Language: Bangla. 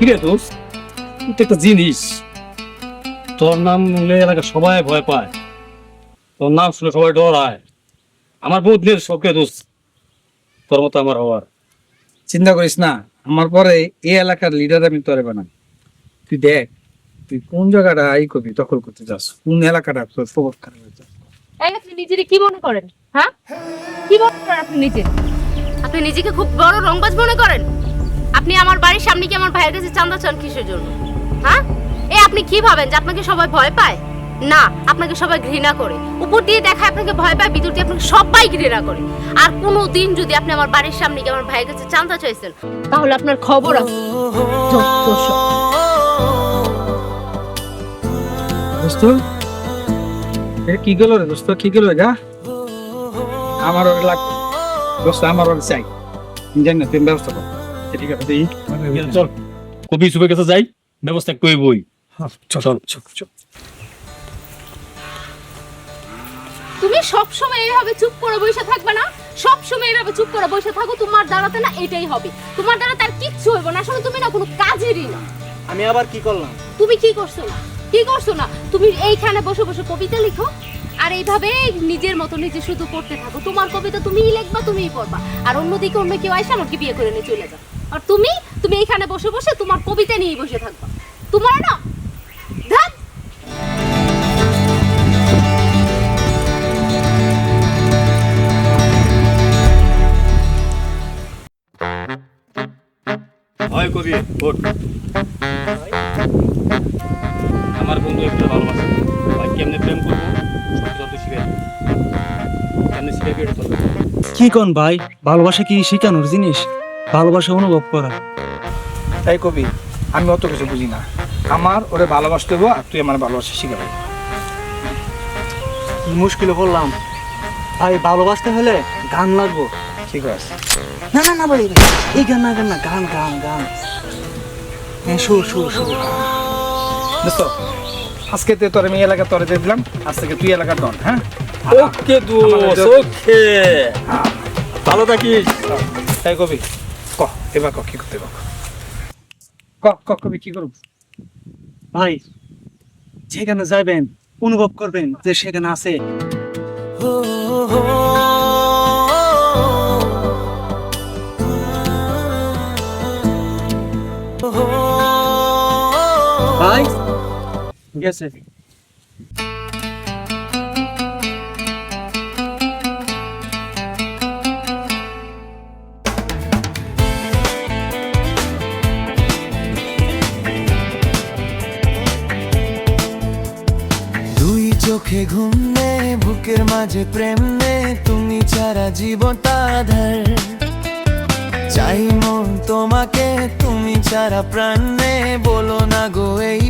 কিরে দোস্ত, তুই তো একটা জিনিস, তোর নাম নিলে এলাকা সবাই ভয় পায়, তোর নাম শুনে সবাই ডরায়। আমার বহুত দিনের শখে দোস্ত তোর মতো আমার হওয়ার। চিন্তা করিস না, আমার পরে এই এলাকার লিডার আমি তোরে বানাই। তুই দেখ, তুই কোন জায়গাটা করবি, দখল করতে চাস, কোন এলাকাটা তোর ফোকাস খারাপ হয়ে যায়। এই আপনি নিজেকে কি মনে করেন? হ্যাঁ, কি মনে করেন আপনি নিজে? আপনি নিজেকে খুব বড় রংবাজ মনে করেন? আপনি আমার বাড়ির সামনে কি আমার ভাইয়ের কাছে চাঁদা চান কিসের জন্য? হ্যাঁ, আপনি কি ভাবেন যে আপনাকে সবাই ভয় পায়? না, আপনাকে সবাই ঘৃণা করে। উপর দিয়ে দেখায় আপনাকে ভয় পায়, ভিতর দিয়ে আপনাকে সবাই ঘৃণা করে। আর কোনো দিন যদি আপনি আমার বাড়ির সামনে গিয়ে আমার ভাইয়ের কাছে চাঁদা চাইছেন, তাহলে আপনার খবর আছে। যত সব। দোস্ত, এটা কি গেল রে দোস্ত, কি গেল এটা? আমার ওর লাগবে দোস্ত, আমার ওর চাই। জানি না, তুমি ব্যবস্থা কর। ঠিক আছে, তুই চল কবি সুবের কাছে যাই, ব্যবস্থা করবই। চল চল চল। তুমি সবসময় এইভাবে চুপ করে বসে থাকবে না? সবসময় এইভাবে চুপ করে বসে থাকো, তোমার দ্বারাতে না এটাই হবে। তোমার দ্বারা তার কিচ্ছু হইব না। আসলে তুমি না কোনো কাজেরই না। আমি আবার কি করলাম? তুমি কি করছো না? কি করছো না? তুমি এইখানে বসে বসে কবিতা লিখো আর এইভাবে নিজের মতো নিজে শুধু পড়তে থাকো। তোমার কবিতা তুমিই লিখবা, তুমিই পড়বা। আর অন্যদিকে অন্য কেউ আইসা আমাকে বিয়ে করে নিয়ে চলে যাও। আর তুমি তুমি এইখানে বসে বসে তোমার কবিতা নিয়ে বসে থাকবা। তোমার না ধ্যাৎ। ভয় কবি ওঠ। আমার বন্ধু একটা ভালোবাসে, ভাই কেমনে প্রেম করবো সব যত শিখাই, কেমনে শিখাই এটা তোর। কি কোন ভাই, ভালোবাসা কি শিখানোর জিনিস? ভালোবাসা অনুভব করা। তাই কবি, আমি অত কিছু বুঝি না। আমার ওরে ভালোবাসতে হবো, আর তুই আমার ভালোবাসা শিখাবি। কি মুশকিলে পড়লাম ভাই। ভালোবাসতে হলে গান লাগবো। ঠিক আছে, না না না ভাই, এই গান না, গান না, গান গান গান। হ্যাঁ, সুর সুর সুর। দোস্ত, আজকে তো তোর আমি এলাকা তোরে দিয়ে দিলাম, আজ থেকে তুই এলাকার ডন। হ্যাঁ, ওকে দোস্ত, ওকে, ভালো থাকিস। তাই কবি, ক এবার ক কি করতে হবে? কবি কি করব? ভাই, যেখানে যাবেন অনুভব করবেন যে সেখানে আছে। ভাই গেছে। দুই চোখে ঘুম নে, বুকের মাঝে প্রেম নে, তুমি ছাড়া জীবনটা আঁধার। চাই মন তোমাকে, তুমি ছাড়া প্রাণ নে, বলো না গো এই